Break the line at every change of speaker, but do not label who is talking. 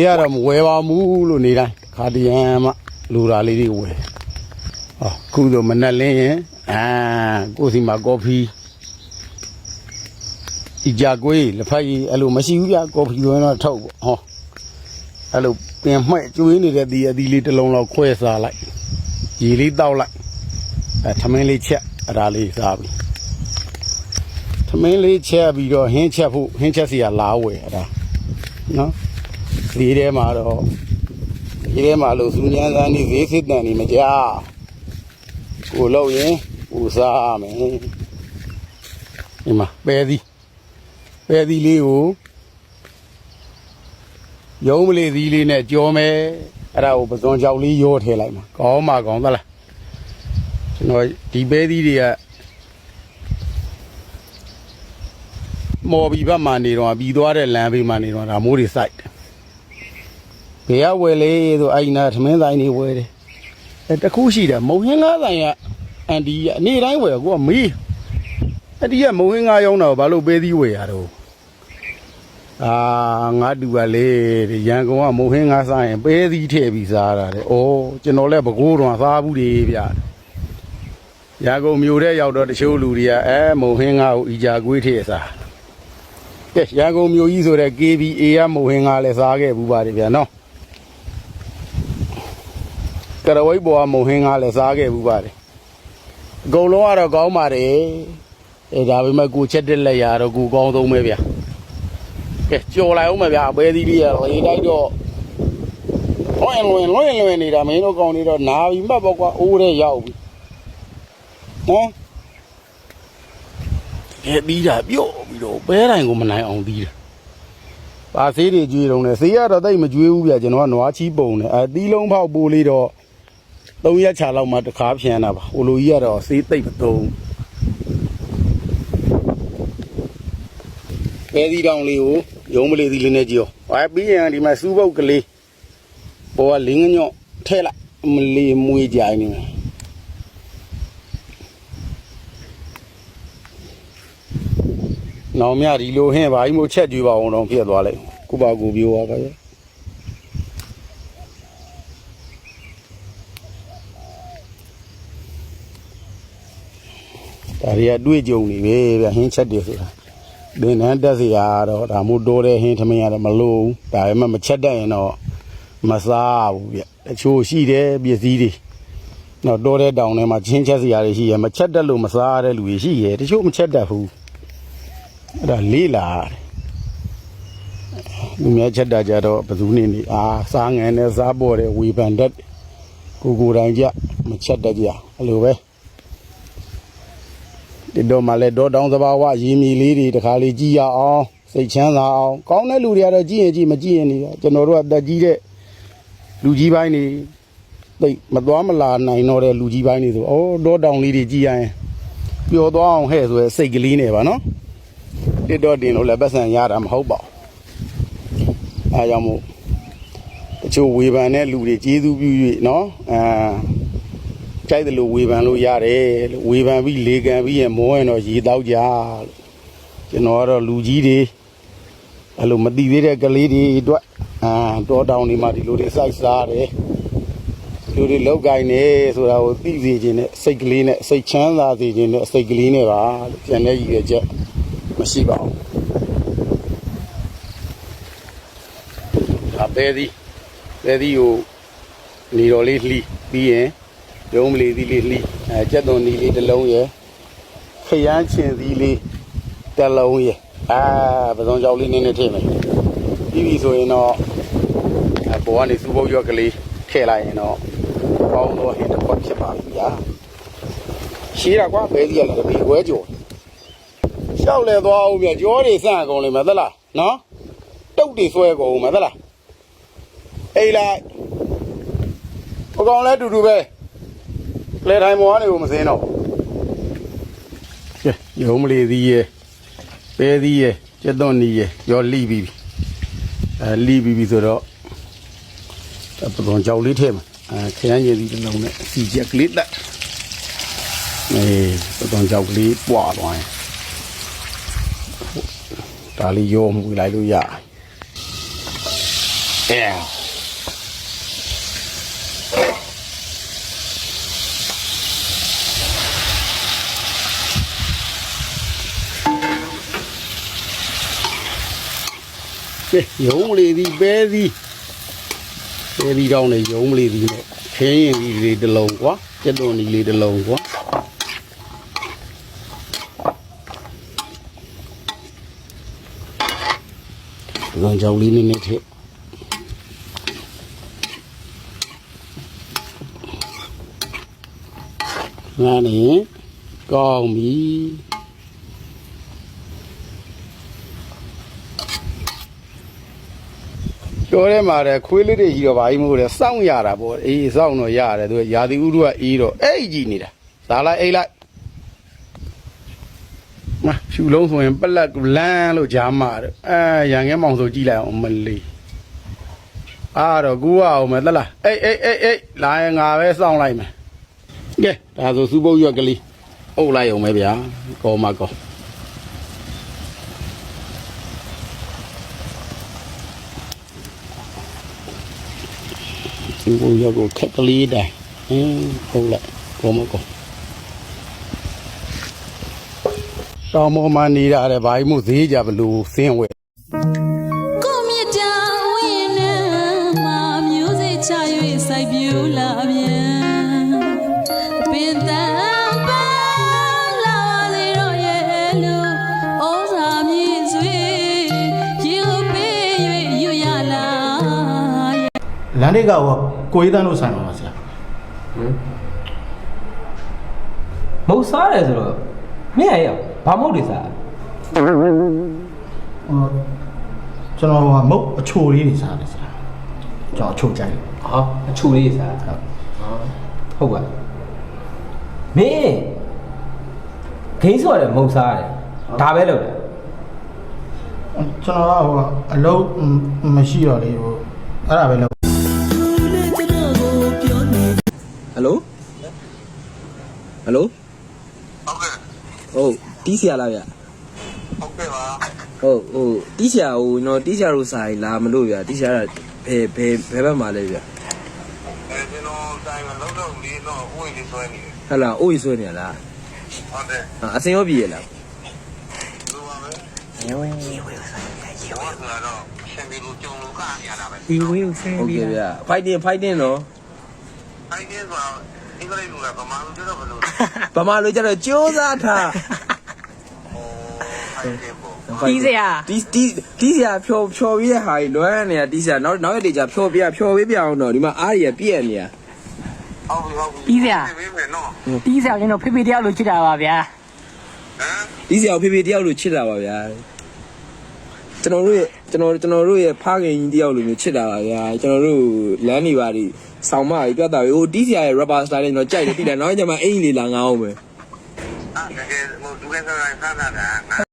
ရတော့မဝယ်ပါဘူးလို့နေတိုင်းခါတရံမှလူရာလေးတွေဝယ်ဟောခုဆိုမနဲ့လင်းရင်ကိုစီမှာကော်ဖီဒီကြကွေးလက်ဖက်ကြီးအဲ့လိုမရှိဘူးဗျကော်ဖီဆိုရင်တော့ထုတ်ပေါ့ဟောအဲ့လိုပင်မှဲ့ကျွေးနေတဲ့ဒီအသီးလေးတစ်လုံးလောက်ခွဲစားလိုက်ရေလေးတောက်လိုက်ထမင်းလေးချက်အဲ့ဒါလေးစားပြီထမင်းလေးချက်ပြီးတော့ဟင်းချက်ဖို့ဟင်းချက်စီကလာဝယ်အဲ့ဒါနော်ဒီထဲမှာတော့ဒီထဲမှာလို့စူညမ်းစမ်းနေဈေးစစ်တန်နေမကြကိုလို့ရင်ကိုစားမယ်ဒီမှာပဲသီးလေးကိုရုံးမလေးသီးလေးနဲ့ကြောမယ်အဲ့ဒါကိုပစွန်ကြောက်လေးရောထည့်လိုက်မှာကောင်းပါကောင်းသလားကျွန်တော်ဒီပဲသီးတွေကမော်ဘီဘက်မှာနေတော့ပြီးသွားတဲ့လမ်းဘေးမှာနေတော့ဒါမိုးတွေစိုက်တယ်ဘယ်ကဝယ်လဲဆိုအဲ့နာထမင်းဆိုင်နေဝယ်တယ်တခုရှိတယ်မုံဟင်းကားဆိုင်ကအန်ဒီကနေ့တိုင်းဝယ်ကိုကမေးအဲ့ဒီကမုံဟင်းကားရောင်းတော့ဘာလို့ပဲသီးဝယ်ရတော့ငါတူကလေရန်ကုန်ကမုံဟင်းကားဆိုင်ရင်ပဲသီးထည့်ပြီးစားတာတဲ့ဩကျွန်တော်လည်းဘကိုးတော်စားဘူးတွေဗျရန်ကုန်မြို့ထဲရောက်တော့တချို့လူတွေကမုံဟင်းကားကိုအီကြာကွေးထည့်စားကဲရန်ကုန်မြို့ကြီးဆိုတဲ့ KBA ကမုံဟင်းကားလည်းစားခဲ့ဘူးပါတယ်ဗျာနော်ကရဝိတ်ပေါ်ကမုံဟင်းကားလည်းစားခဲ့ဘူးပါတယ်အကုန်လုံးကတော့ကောင်းပါတယ်ဒါပေမဲ့ကိုချက်တက်လက်ရတော့ကိုကောင်းဆုံးပဲဗျာကဲကြော်လိုက်အောင်မဗျာအပဲသီးလေးရလေတိုက်တော့လွင်နေတာမင်းတို့ကောင်းနေတော့နာပြီးမှတ်ပေါ့ကွာအိုးတဲ့ရောက်ပြီနော်ပြီးတာပြော့ပြီးတော့ပဲတိုင်းကိုမနိုင်အောင်ပြီးတယ်ပါဆေးတွေကျွေးတော့လေဆေးရတော့တိတ်မကျွေးဘူးဗျာကျွန်တော်ကနွားချီးပုံတယ်သီးလုံးဖောက်ပိုးလေးတော့3ရက်ချာလောက်မှတစ်ခါဖြန်းတာပါဟိုလိုကြီးကတော့ဆေးတိတ်မသုံးပဲသီးတောင်လေးကိုရုံးမလေးသီးလေးနဲ့ကြည့်အောင်ပြီးရင်ဒီမှာစူးပုတ်ကလေးပေါ်ကလင်းငညော့ထဲလိုက်မလေးမွေးကြိုင်နေတယ်နောင်မြဒီလိုဟင်းဘာကြီးမို့ချက်ကြွေးပါအောင်တော့ဖြစ်သွားလိုက်ကိုပါကိုပြောပါကဒါရီကတွေ့ကြုံနေပြီဗျဟင်းချက်တယ်ဆိုတာဒင်းနန်းတက်စီရတော့ဒါမို့တိုးတဲ့ဟင်းထမင်းရတယ်မလို့ဒါပေမဲ့မချက်တတ်ရင်တော့မစားဘူးဗျတချို့ရှိတယ်ပစ္စည်းတွေတော့တိုးတဲ့တောင်ထဲမှာချင်းချက်စီရတယ်ရှိရမချက်တတ်လို့မစားရတဲ့လူတွေရှိရတချို့မချက်တတ်ဘူးအဲ့ဒါလေးလာလူများချက်တတ်ကြတော့ဘယ်သူနေစားငန်နဲ့စားပေါ်တဲ့ဝေဖန်တတ်ကိုတိုင်းကြမချက်တတ်ကြအဲ့လိုပဲဒီတော့မှလည်းတော့တောင်းသဘာဝရေမီလေးတွေတခါလေးကြည့်ရအောင်စိတ်ချမ်းသာအောင်ကောင်းတဲ့လူတွေကတော့ကြည့်ရင်ကြည့်မကြည့်ရင်နေကျွန်တော်တို့ကတက်ကြီးတဲ့လူကြီးပိုင်းတွေသိမသွားမလာနိုင်တော့တဲ့လူကြီးပိုင်းတွေဆိုတော့တောင်းလေးတွေကြည့်ရရင်ပျော်သွားအောင်ဟဲ့ဆိုရယ်စိတ်ကလေးနဲ့ပါနော်တစ်တော့တင်လို့လည်းပတ်စံရတာမဟုတ်ပါဘူးအဲကြောင့်မို့တချို့ဝေဖန်တဲ့လူတွေကျေးဇူးပြု၍နော်ကြိုက်တယ်လို့ဝေဖန်လို့ရတယ်လို့ဝေဖန်ပြီးလေကန်ပြီးရင်မောရင်တော့ရေတောက်ကြလို့ကျွန်တော်ကတော့လူကြီးတွေအဲ့လိုမသိသေးတဲ့ကလေးတွေအတွက်တောတောင်တွေမှာဒီလိုတွေစိုက်စားတယ်လူတွေလောက်ကင်နေဆိုတာကိုသိစေခြင်းနဲ့စိတ်ကလေးနဲ့စိတ်ချမ်းသာစေခြင်းနဲ့စိတ်ကလေးနဲ့ပါလို့ကျန်တဲ့ရည်ရွယ်ချက်မရှိပါဘူးပဲသီးကိုနေတော်လေးလှီးပြီးရင်ရုံးမလေးသီးလေးလှီးကြက်သွန်သီးလေးတစ်လုံးရယ်ခရမ်းချင်သီးလေးတစ်လုံးရယ်ပစုံကြောက်လေးနည်းနည်းထည့်မယ်ပြီးပြီဆိုရင်တော့ဘောကနေစူပုတ်ရွက်ကလေးထည့်လိုက်ရင်တော့ကောင်းတော့ဟင်းတစ်ခွက်ဖြစ်ပါပြီဗျာရှင်းတာကွာပဲသီးရလည်းဒီခွဲကြော်ရှောက်လဲသွားအောင်ပြကြောတွေစန့်ကုန်လိမ့်မယ်သလားနော်တုတ်တွေဆွဲကုန်မယ်သလားအေးလိုက်ဟိုကောင်လဲတူတူပဲလေထိုင်မောကနေကိုမစင်းတော့ကဲရုံးမလေးသီးရဲ့ပဲသီးရဲ့ကျက်သွန်နီးရဲ့ရောလှီးပြီးလှီးပြီးဆိုတော့ပစုံကြောက်လေးထည့်မှာခရမ်းရည်သီးတစ်လုံးနဲ့စီချက်ကလေးတက်ပစုံကြောက်ကလေးပွားသွားရင်ဒါလေးရောမှုလိုက်လို့ရ ရုံးလေးဒီပဲဒီပဲဒီတောင်းနေရုံးလေးဒီနဲ့ခင်းရင်ဒီလေးတစ်လုံးကွာကျက်သွန်ဒီလေးတစ်လုံးကွာဒီကောင်ကြောင်လေးနည်းနည်းထည့်ငါနေကောင်းပြီကျော်ထဲမှာတဲ့ခွေးလေးတွေကြီးတော့ဘာကြီးမို့လဲစောင့်ရတာပေါ့အေးစောင့်တော့ရတယ်သူကရာသီဥတုကအေးတော့အဲ့ကြီးနေတာဒါလိုက်အိတ်လိုက်မဖြူလုံးဆိုရင်ပလက်လန်းလို့ဂျားမာတော့ရန်ငဲမောင်ဆိုကြည့်လိုက်အောင်မလေးအားတော့ကူအောင်မယ်သလားအေးလာရင်ငါပဲစောင့်လိုက်မယ်ကဲဒါဆိုစူပုတ်ရွက်ကလေးအုပ်လိုက်အောင်ပဲဗျာကောမကောစူပုတ်ရွက်ကိုခက်ကလေးတိုင်းအုပ်လိုက်ကောမကောတောင်ပေါ်မှာနေရတယ်ဘာမှမသေးကြဘလို့ဆင်းဝဲ
ကိုမြတ်တာဝင်းနေမှာမျိုးစိတ်ချ၍စိုက်ပြူလာပြန်ပင်တန်ပါလာလေတော့ရဲ့လူဩဇာမြင့်စွေရေကိုပေး၍ရွရလာ
လမ်းတွေကကိုကြီးတန်းလို့ဆိုင်ပါဆရာ
မဟုတ်စားတယ်ဆိုတော့မင်းရဘာမဟုတ်တွေစား
ကျွန်တော်မုတ်အချိုလေးတွေစားတယ်ဆရာကျွန်တော်အချိုကြိုက်တယ်
ဟာအချိုလေးစားဟုတ်ပါမင်းဂိမ်းဆိုရတယ်မဟုတ်စားတယ်ဒါပဲလုပ်တယ်
ကျွန်တော်ကအလုပ်မရှိတော့လေအဲ့ဒါပဲလုပ်
ဟယ်လိုဟယ်လိုဟုတ်တီးဆရာလားဗျ
ဟုတ်ကဲ့ပါ
ဟုတ်တီးဆရာနော်တီးဆရာတို့ဆိုင်လာမလို့ဗျတီးဆရာဘယ်ဘက်မှာလဲဗျ
ကျွန်တော်တိုင်းမှာလောက်တော့လေးတော့ဥယျာဉ်လေးဆွဲနေတယ်
ဟဲ့လားဥယျာဉ်ဆွဲနေရလား
ဟုတ်တယ်
အစင်ရောပြည်ရလား
လိုပါပဲ
ရေဝဲ
ဆိုတော့ရှင်ပြီးလို့ကြုံလို့ကရတာပဲ
ရေဝဲကိုဆင်းပြီးဟုတ်ကဲ့ဗျ fighting နော်
fighting ဆိုတော့အင်္ဂလိပ်လိုကဗမာလိုကျတော့ဘယ်လို
ဗမာလိုကျတော့ကြိုးစားထား
တီးစရာ
တီးစရာဖြောပြီးတဲ့ဟာကြီးလွမ်းနေတာတီးစရာနောက်ရက်တည်းကျဖြောပေးပြအောင်တော့ဒီမှာအားရပြည့်နေရ
ဟုတ်ပြီ
တီးစရာ
ပေးမယ်နော်
တီးစရာကျွန်တော်ဖေဖေတယောက်လိုချစ်တာပါဗျာ
ဟမ်
တီးစရာဖေဖေတယောက်လိုချစ်တာပါဗျာကျွန်တော်တို့ရဲ့ဖခင်ကြီးတယောက်လိုမျိုးချစ်တာပါဗျာကျွန်တော်တို့လမ်းနေပါလိဆောင်းမကြီးပြတ်တာပဲတီးစရာရဲ့ rapper style နဲ့ကျွန်တော်ကြိုက်တယ်တိတယ်နောက်ကျမှအင်ကြီးလေးလာငါအောင်ပဲ
တကယ်ဟိုဒူကဲဆိုင်ဆန်းတာ